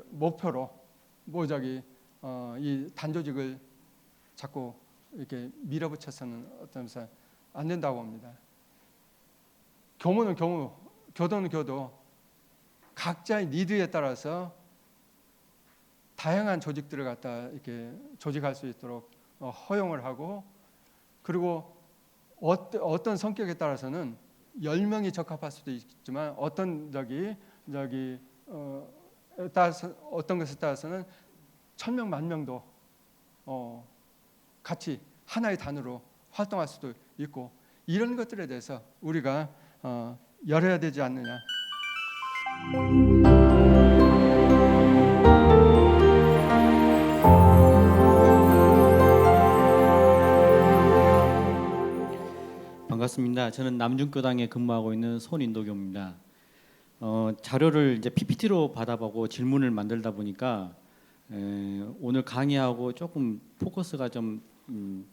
Speaker 1: 목표로 이 단조직을 자꾸 이렇게 밀어붙여서는 어떠면서 안 된다고 봅니다. 교무는 교무, 교도는 교도 각자의 니드에 따라서 다양한 조직들을 갖다 이렇게 조직할 수 있도록 허용을 하고 그리고 어떤 성격에 따라서는 10명이 적합할 수도 있지만 어떤 따라서 어떤 것에 따라서는 1000명, 10,000명도 같이 하나의 단으로 활동할 수도 있고 이런 것들에 대해서 우리가 열어야 되지 않느냐.
Speaker 2: 반갑습니다. 저는 남중교당에 근무하고 있는 손인도교입니다. 자료를 이제 PPT로 받아보고 질문을 만들다 보니까 오늘 강의하고 조금 포커스가 좀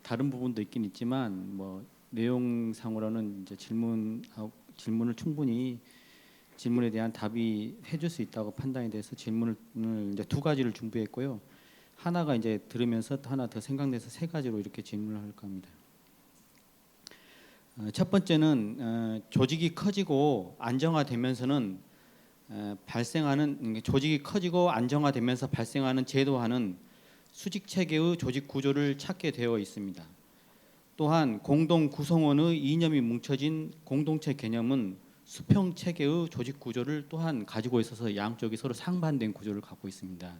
Speaker 2: 다른 부분도 있긴 있지만 뭐 내용상으로는 이제 질문을 충분히 질문에 대한 답이 해줄 수 있다고 판단이 돼서 질문을 이제 2가지를 준비했고요. 하나가 이제 들으면서 하나 더 생각나서 3가지로 이렇게 질문을 할 겁니다. 첫 번째는 조직이 커지고 안정화되면서는 조직이 커지고 안정화되면서 발생하는 제도화는 수직 체계의 조직 구조를 찾게 되어 있습니다. 또한 공동 구성원의 이념이 뭉쳐진 공동체 개념은 수평 체계의 조직 구조를 또한 가지고 있어서 양쪽이 서로 상반된 구조를 갖고 있습니다.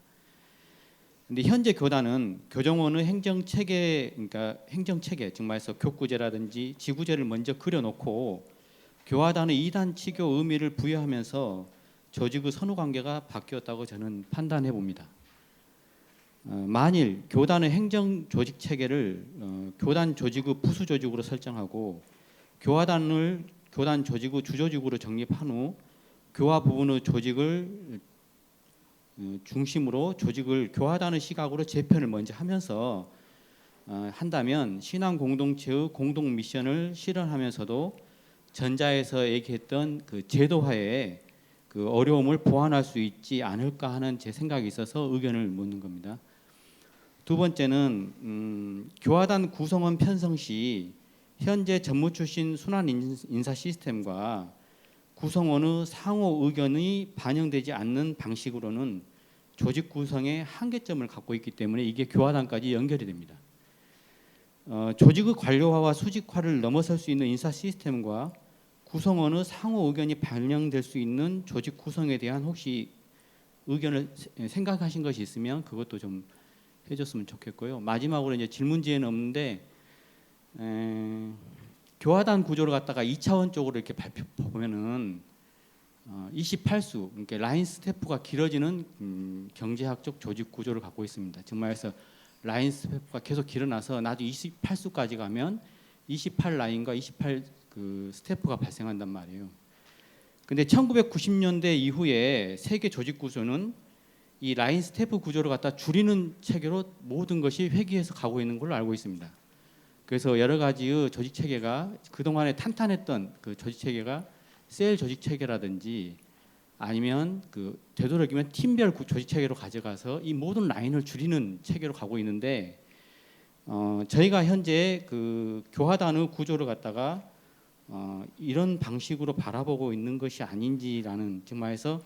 Speaker 2: 근데 현재 교단은 교정원의 행정체계, 그러니까 행정체계, 즉 말해서 교구제라든지 지구제를 먼저 그려놓고 교화단의 2단 치교 의미를 부여하면서 조직의 선후관계가 바뀌었다고 저는 판단해 봅니다. 만일 교단의 행정 조직 체계를 교단 조직의 부수 조직으로 설정하고 교화단을 교단 조직의 주조직으로 정립한 후 교화 부분의 조직을 중심으로 조직을 교화단의 시각으로 재편을 먼저 하면서 한다면 신앙 공동체의 공동 미션을 실현하면서도 전자에서 얘기했던 그 제도화의 그 어려움을 보완할 수 있지 않을까 하는 제 생각이 있어서 의견을 묻는 겁니다. 두 번째는 교화단 구성원 편성 시 현재 전무 출신 순환 인사 시스템과 구성원의 상호 의견이 반영되지 않는 방식으로는 조직 구성의 한계점을 갖고 있기 때문에 이게 교화단까지 연결이 됩니다. 조직의 관료화와 수직화를 넘어설 수 있는 인사 시스템과 구성원의 상호 의견이 반영될 수 있는 조직 구성에 대한 혹시 의견을 생각하신 것이 있으면 그것도 좀 해줬으면 좋겠고요. 마지막으로 이제 질문지에는 없는데 교화단 구조를 갖다가 2차원적으로 이렇게 보면은 28수, 그러니까 라인 스태프가 길어지는 경제학적 조직 구조를 갖고 있습니다. 정말해서 라인 스태프가 계속 길어나서 나도 28수까지 가면 28 라인과 28 그 스태프가 발생한단 말이에요. 근데 1990년대 이후에 세계 조직 구조는 이 라인 스태프 구조를 갖다 줄이는 체계로 모든 것이 회귀해서 가고 있는 걸로 알고 있습니다. 그래서 여러 가지의 조직 체계가 그동안에 탄탄했던 그 조직 체계가 셀 조직 체계라든지 아니면 그 되도록이면 팀별 조직 체계로 가져가서 이 모든 라인을 줄이는 체계로 가고 있는데 저희가 현재 그 교화단의 구조를 갖다가 이런 방식으로 바라보고 있는 것이 아닌지라는 정말해서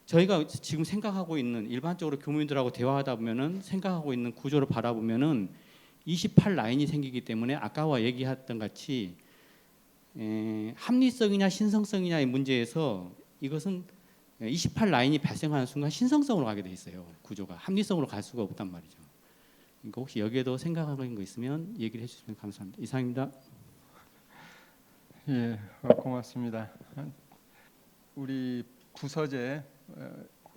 Speaker 2: 저희가 지금 생각하고 있는 일반적으로 교무인들하고 대화하다 보면은 생각하고 있는 구조를 바라보면은 28 라인이 생기기 때문에 아까와 얘기했던 같이 합리성이냐 신성성이냐의 문제에서 이것은 28 라인이 발생하는 순간 신성성으로 가게 돼 있어요. 구조가 합리성으로 갈 수가 없단 말이죠. 그러니까 혹시 여기에도 생각하는 거 있으면 얘기를 해주시면 감사합니다. 이상입니다.
Speaker 1: 예, 고맙습니다. 우리 부서제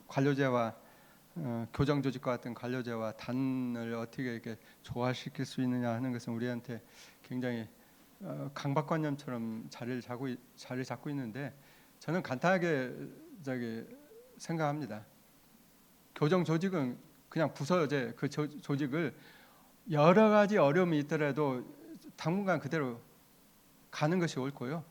Speaker 1: 관료제와 교정조직과 같은 관료제와 단을 어떻게 이렇게 조화시킬 수 있느냐 하는 것은 우리한테 굉장히 강박관념처럼 자리를 잡고 있는데, 저는 간단하게 생각합니다. 교정조직은 그냥 부서제 그 조직을 여러 가지 어려움이 있더라도 당분간 그대로 가는 것이 옳고요.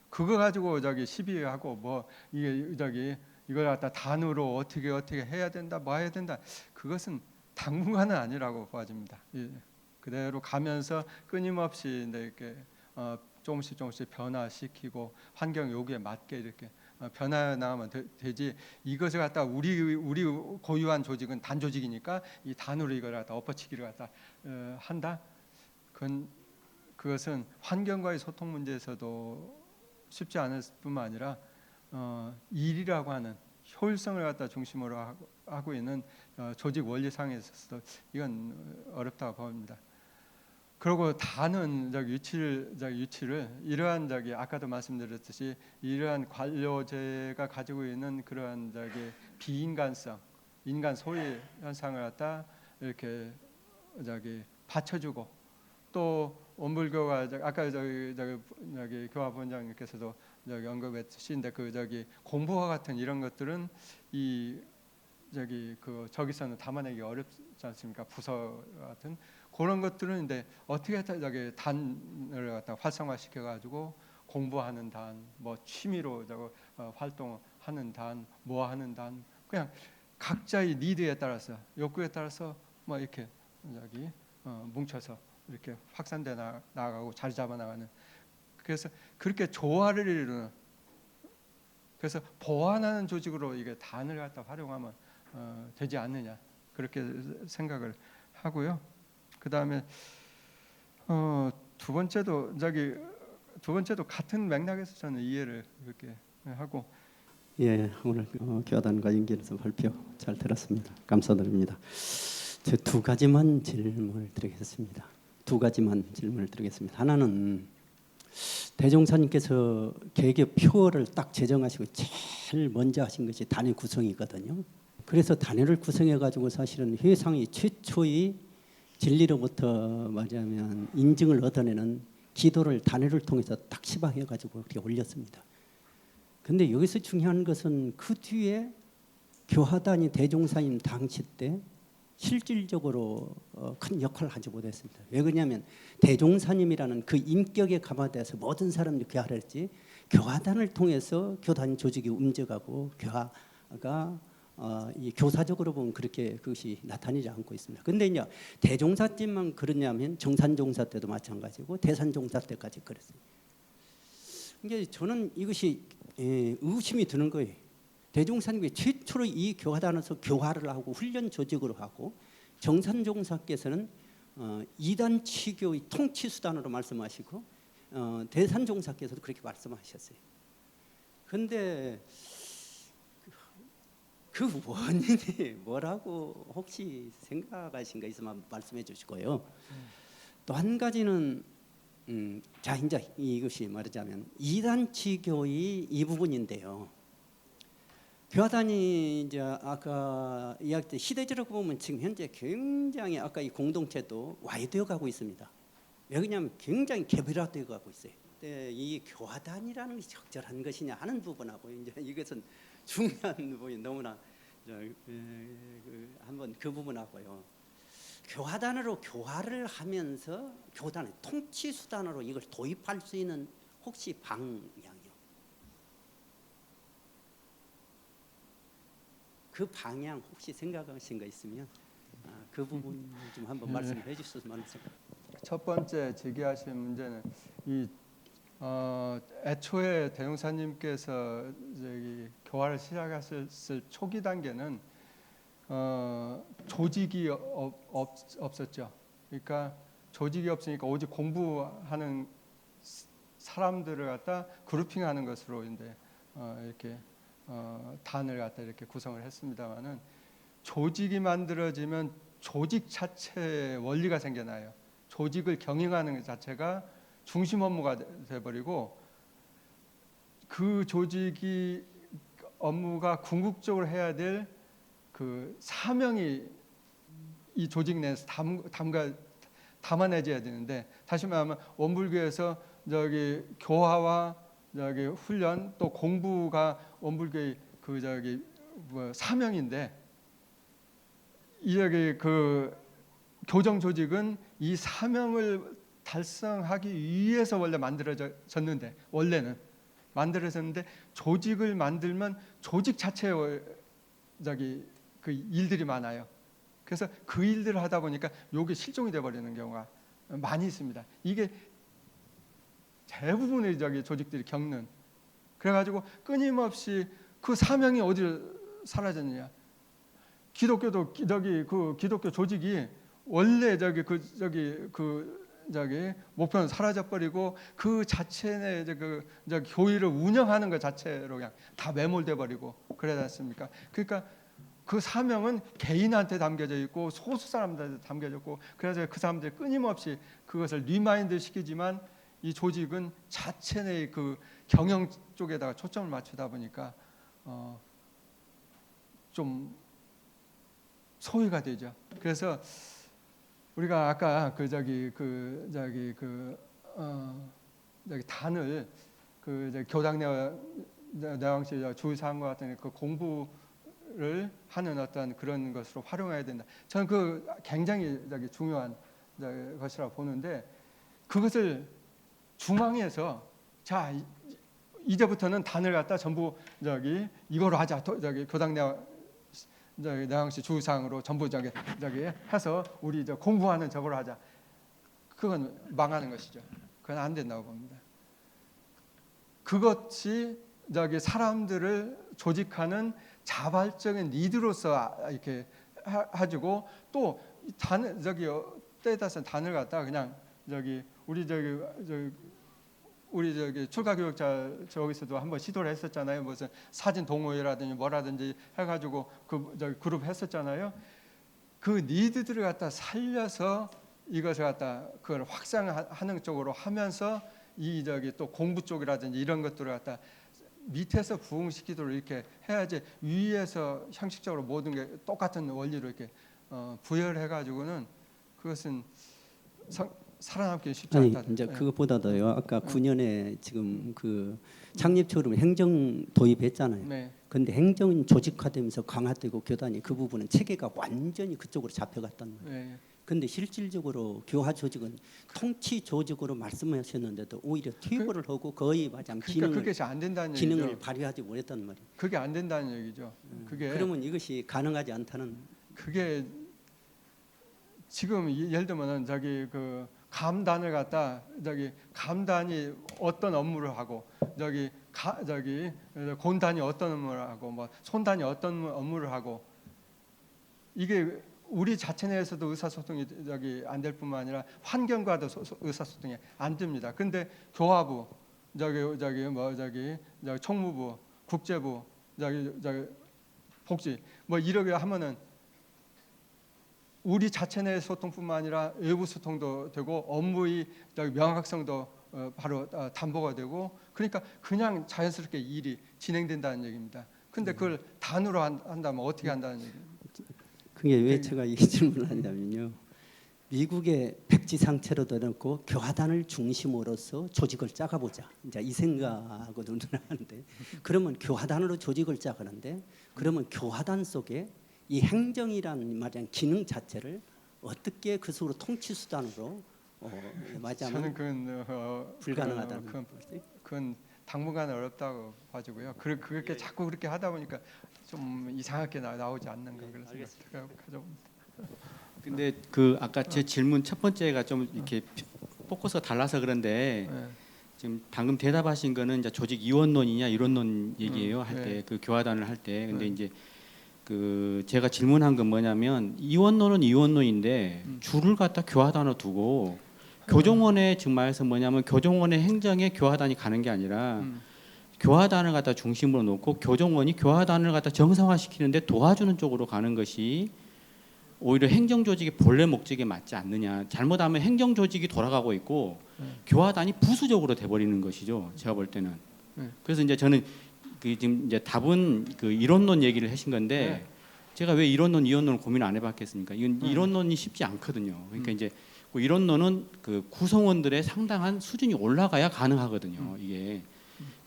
Speaker 1: 그거 가지고 시비하고 뭐 이게 이걸 갖다 단으로 어떻게 해야 된다, 뭐 해야 된다, 그것은 당분간은 아니라고 봐집니다. 예. 그대로 가면서 끊임없이 이렇게 조금씩 변화시키고 환경 요구에 맞게 이렇게 변화 나가면 되지. 이것을 갖다 우리 고유한 조직은 단 조직이니까 이 단으로 이걸 갖다 엎어치기를 갖다 한다. 그것은 환경과의 소통 문제에서도 쉽지 않을 뿐만 아니라 일이라고 하는 효율성을 갖다 중심으로 하고 있는 조직 원리상에 있어서도 이건 어렵다고 봅니다. 그리고 단은 유치를 이러한 아까도 말씀드렸듯이 이러한 관료제가 가지고 있는 그러한 비인간성, 인간 소외 현상을 갖다 이렇게 받쳐주고, 또 원불교가 아까 교화본장님께서도 언급했으신데 공부와 같은 이런 것들은 저기서는 담아내기 어렵지 않습니까? 부서 같은 그런 것들은 이제 어떻게 단을 갖다 활성화시켜 가지고 공부하는 단, 뭐 취미로 활동하는 단, 뭐 하는 단, 그냥 각자의 니드에 따라서 욕구에 따라서 뭐 이렇게 뭉쳐서 이렇게 확산돼 나가고 자리 잡아 나가는, 그래서 그렇게 조화를 이루는, 그래서 보완하는 조직으로 이게 단을 갖다 활용하면 되지 않느냐, 그렇게 생각을 하고요. 그 다음에 두 번째도 같은 맥락에서 저는 이해를 이렇게 하고.
Speaker 3: 예, 오늘 교단과 연결해서 발표 잘 들었습니다. 감사드립니다. 저 두 가지만 질문을 드리겠습니다. 하나는 대종사님께서 개교 표어를 딱 제정하시고 제일 먼저 하신 것이 단회 구성이거든요. 그래서 단회를 구성해 가지고 사실은 회상이 최초의 진리로부터 말하자면 인증을 얻어내는 기도를 단회를 통해서 딱 시방해 가지고 그렇게 올렸습니다. 근데 여기서 중요한 것은 그 뒤에 교화단이 대종사님 당시 때 실질적으로 큰 역할을 하지 못했습니다. 왜 그러냐면 대종사님이라는 그 인격에 감화돼서 모든 사람들이 교화를 했지, 교화단을 통해서 교단 조직이 움직이고 교화가 이 교사적으로 보면 그렇게 그것이 나타나지 않고 있습니다. 근데 이제 대종사 때만 그러냐면 정산종사 때도 마찬가지고 대산종사 때까지 그랬어요. 이게 저는 이것이 의심이 드는 거예요. 대종사님이 최초로 이 교화단에서 교화를 하고 훈련 조직으로 하고, 정산종사께서는 이단 치교의 통치 수단으로 말씀하시고, 대산종사께서도 그렇게 말씀하셨어요. 그런데 그 원인이 뭐라고 혹시 생각하신 거 있으면 말씀해 주시고요. 또 한 가지는 자 이제 이것이 말하자면 이단치교의 이 부분인데요. 교화단이 이제 아까 이야기 때 시대적으로 보면 지금 현재 굉장히 아까 이 공동체도 와이되어 가고 있습니다. 왜 그러냐면 굉장히 개별화되어 가고 있어요. 근데 이 교화단이라는 것이 적절한 것이냐 하는 부분하고 이제 이것은 중요한 부분이 너무나 한번 그 부분하고요. 교화단으로 교화를 하면서 교단의 통치 수단으로 이걸 도입할 수 있는 혹시 방향이요? 그 방향 혹시 생각하신 거 있으면 그 부분 좀 한번 말씀해 주셨으면 합니다.
Speaker 1: 첫 번째 제기하신 문제는 애초에 대종사님께서 교화를 시작하셨을 초기 단계는 조직이 없었죠. 그러니까 조직이 없으니까 오직 공부하는 사람들을 갖다 그룹핑하는 것으로 이제 이렇게 단을 갖다 이렇게 구성을 했습니다만은, 조직이 만들어지면 조직 자체의 원리가 생겨나요. 조직을 경영하는 것 자체가 중심 업무가 돼버리고 그 조직이 업무가 궁극적으로 해야 될 그 사명이 이 조직 내에서 담아내져야 되는데, 다시 말하면 원불교에서 저기 교화와 저기 훈련 또 공부가 원불교의 그 저기 뭐 사명인데, 이 저기 그 교정 조직은 이 사명을 달성하기 위해서 원래 만들어졌는데, 원래는 만들어졌는데 조직을 만들면 조직 자체에 저기 그 일들이 많아요. 그래서 그 일들을 하다 보니까 요게 실종이 돼 버리는 경우가 많이 있습니다. 이게 대부분의 저기 조직들이 겪는. 그래가지고 끊임없이 그 사명이 어디를 사라졌느냐? 기독교도 저기 그 기독교 조직이 원래 저기 목표는 사라져 버리고 그 자체의 그 교회를 운영하는 것 자체로 그냥 다 매몰돼 버리고 그러지 않습니까? 그러니까 그 사명은 개인한테 담겨져 있고 소수 사람들한테 담겨져 있고, 그래서 그 사람들이 끊임없이 그것을 리마인드 시키지만 이 조직은 자체 내 그 경영 쪽에다가 초점을 맞추다 보니까 좀 소외가 되죠. 그래서 우리가 아까 단을 교당 내왕시 주의사항과 같은 그 공부를 하는 어떤 그런 것으로 활용해야 된다. 저는 그 굉장히 중요한 것이라고 보는데, 그것을 중앙에서 자 이제부터는 단을 갖다 전부 이거로 하자. 교당 내왕시 주의사항으로 전부 해서 우리 공부하는 저걸 하자. 그건 망하는 것이죠. 그건 안 된다고 봅니다. 그것이 사람들을 조직하는 자발적인 리드로서 이렇게 해주고, 또 단 때에 따라서 단을 갖다 그냥 우리 출가 교육자 저기서도 한번 시도를 했었잖아요. 무슨 사진 동호회라든지 뭐라든지 해가지고 그룹 했었잖아요. 그 니드들을 갖다 살려서 이것을 갖다 그걸 확산하는 쪽으로 하면서 또 공부 쪽이라든지 이런 것들을 갖다 밑에서 부흥시키도록 이렇게 해야지, 위에서 형식적으로 모든 게 똑같은 원리로 이렇게 부여를 해가지고는 그것은 살아남기 쉽지 않다.
Speaker 3: 이제 그것보다도요. 아까 9년에 지금 그 창립처럼 행정 도입했잖아요.
Speaker 1: 네.
Speaker 3: 근데 행정은 조직화되면서 강화되고 교단이 그 부분은 체계가 완전히 그쪽으로 잡혀갔단 말이에요.
Speaker 1: 네.
Speaker 3: 근데 실질적으로 교화 조직은 통치 조직으로 말씀하셨는데도 오히려 퇴보를 하고 거의 마냥
Speaker 1: 그러니까 그게 안 된다는 얘기죠.
Speaker 3: 기능을 발휘하지 못했단 말이에요.
Speaker 1: 그게 안 된다는 얘기죠.
Speaker 3: 그러면 이것이 가능하지 않다는.
Speaker 1: 그게 지금 예를 들면은 감단을 갖다 감단이 어떤 업무를 하고 곤단이 어떤 업무를 하고 뭐 손단이 어떤 업무를 하고, 이게 우리 자체 내에서도 의사소통이 안 될 뿐만 아니라 환경과도 의사소통이 안 됩니다. 근데 교화부, 총무부, 국제부, 복지 뭐 이렇게 하면은 우리 자체 내 소통뿐만 아니라 외부 소통도 되고 업무의 명확성도 바로 담보가 되고, 그러니까 그냥 자연스럽게 일이 진행된다는 얘기입니다. 근데 그걸 단으로 한다면 어떻게 한다는 얘기입니다.
Speaker 3: 그게 왜 제가 이 질문을 하냐면요. 미국의 백지상체로도 놓고 교화단을 중심으로서 조직을 짜가보자. 이제 이 생각으로 하는데, 그러면 교화단으로 조직을 짜가는데, 그러면 교화단 속에 이 행정이라는 말한 기능 자체를 어떻게 그 속으로 통치 수단으로 맞이하면
Speaker 1: 저는
Speaker 3: 불가능하다는
Speaker 1: 그건 당분간 어렵다고 봐주고요. 그렇게 자꾸 그렇게 하다 보니까 좀 이상하게 나오지 않는가 그런 생각을 가져봅니다.
Speaker 2: 근데 그 아까 제 질문 첫 번째가 좀 이렇게 포커스가 달라서 그런데
Speaker 1: 네.
Speaker 2: 지금 방금 대답하신 거는 이제 조직 이원론이냐 이론론 얘기예요. 할 때
Speaker 1: 네.
Speaker 2: 그 교화단을 할 때. 근데
Speaker 1: 네.
Speaker 2: 이제 그 제가 질문한 건 뭐냐면, 이원론은 이원론인데 줄을 갖다 교화단으로 두고 교정원에 지금 말해서 뭐냐면 교정원의 행정에 교화단이 가는 게 아니라 교화단을 갖다 중심으로 놓고 교정원이 교화단을 갖다 정상화시키는데 도와주는 쪽으로 가는 것이 오히려 행정 조직의 본래 목적에 맞지 않느냐. 잘못하면 행정 조직이 돌아가고 있고 교화단이 부수적으로 돼버리는 것이죠. 제가 볼 때는. 그래서 이제 저는 그 지금 이제 답은 그 이론론 얘기를 하신 건데 제가 왜 이론론, 이론론을 고민을 안 해봤겠습니까? 이건 이론론이 쉽지 않거든요. 그러니까 이제 그 이론론은 그 구성원들의 상당한 수준이 올라가야 가능하거든요. 이게.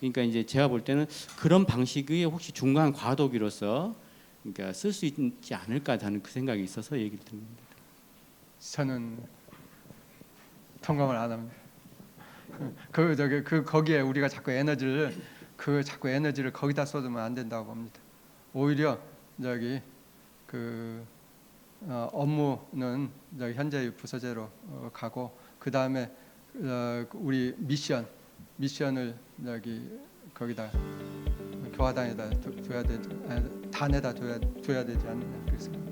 Speaker 2: 그러니까 이제 제가 볼 때는 그런 방식의 혹시 중간 과도기로서 그러니까 쓸 수 있지 않을까 하는 그 생각이 있어서 얘기를 드립니다.
Speaker 1: 저는 동감을 안 합니다. 그 거기에 우리가 자꾸 에너지를 거기다 쏟으면 안 된다고 봅니다. 오히려 저기 그 업무는 저기 현재의 부서제로 가고 그 다음에 우리 미션을 저기 거기다 교화단에다 둬야 되지 단에다 둬야 되지 않느냐 그렇습니다.